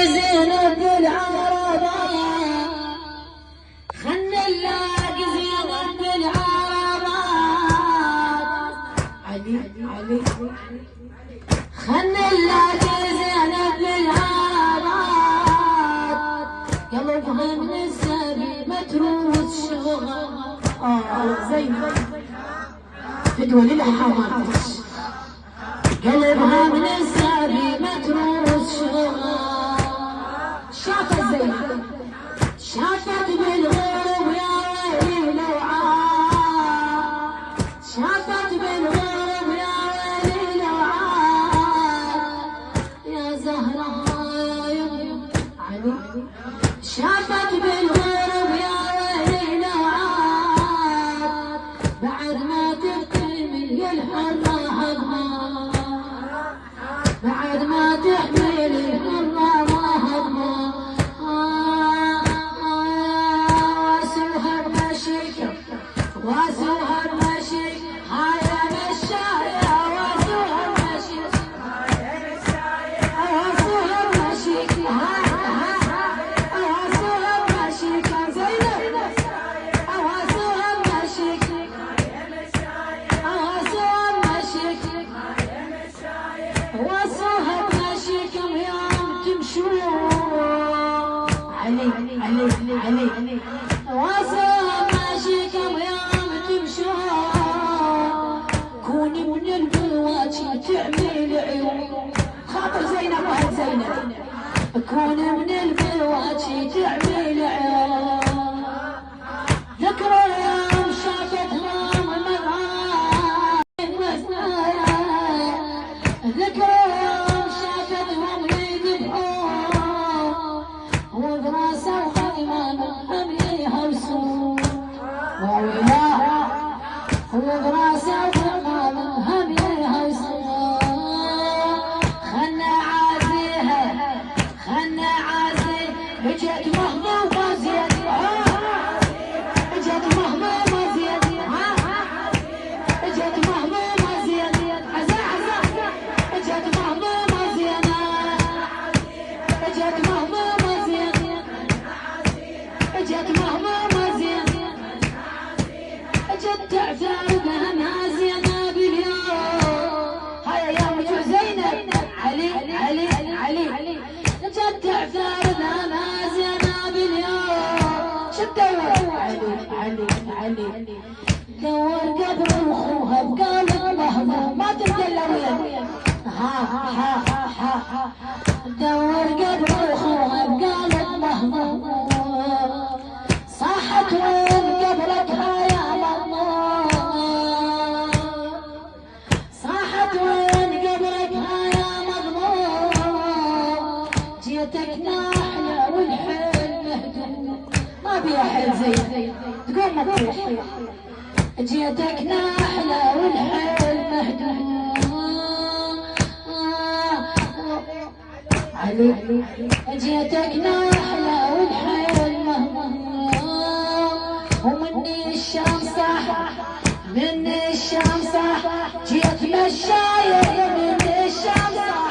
زينب العربات خلنا نلاقي زينب العربات علي خلنا نلاقي زينب العربات قلبها من السبي متروس شغل زينب فدوى للحوادث قلبها من السبي متروس شغل شافت زينب شافت بالغرب يا ويلي لوعات شافت بالغرب يا ويلي لوعات يا زهراء علي شافت بالغرب يا ويلي لوعات بعد ما تحمل الحرة بعد ما تحمل الحرة واسوها المشي هاي مشاية واسوها المشي واسوها المشي واسوها المشي كان زينب واسوها المشي واسوها المشي واسوها المشي كم يوم تمشون علي واسوها المشي كم يوم كوني من البواجي تعمل عيون خاطر زينب وهد زينب كوني من البواجي تعمل عيون ذكرى يوم شافتها ذكرى يوم شافتهم يذبحون وبراسه وخيمة هم يهوسون وبراسه وخيمة هم يهوسون خلنا عازيها خلنا عازيه اجت مهمومة زين اجت مهمومة زين اجت مهمومة زين اجت مهمومة زين اجت مهمومة زين اجت مهمومة زين اجت تعترض همها زينب اليوم هيا يا وجه زينب علي اجت تعترض همها زينب اليوم شو تدور علي دور قبر اخوها بقالب مهموم ما تبقى الا وين دور قبر اخوها بقالب مهموم صاحت وين قبرك يا مضمون صاحت وين قبرك يا مضمون جيتك ناحية والحيل مهدوم ما بيها حيل زين تقوم ما تروح جيتك ناحية والحيل مهدوم علي جيتك ناحية والحيل مهدوم ومني الشام صح مني الشام صح جيت مشاية يمني الشام صح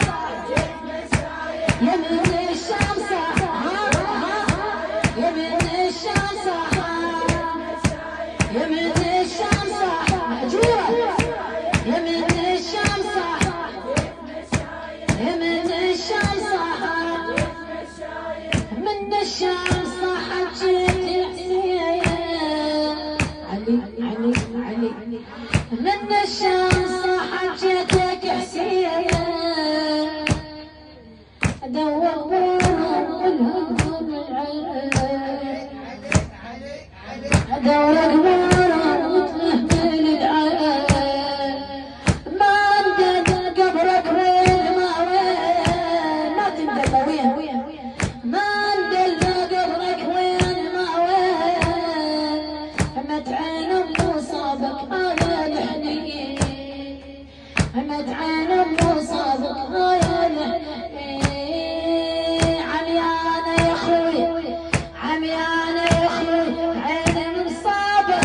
يمني الشام صح يمني الشام صح يمني الشام صح مهجورة يمني الشام صح يمني الشام صح من الشام صح جيت علي من الشام صح جيتك حسين دور الهدوم العين دور قبورهم وتهمل العين ما اندد قبرك وين ما تندد وين ما اندد قبرك وين ما متعين مصابك يا الحنين متعين مصابك يا الحنين عميانة يا اخوي عميانة يا اخوي عيني من صابك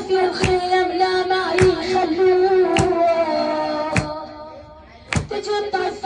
في الخيم لا ما يخلوه تجي الطف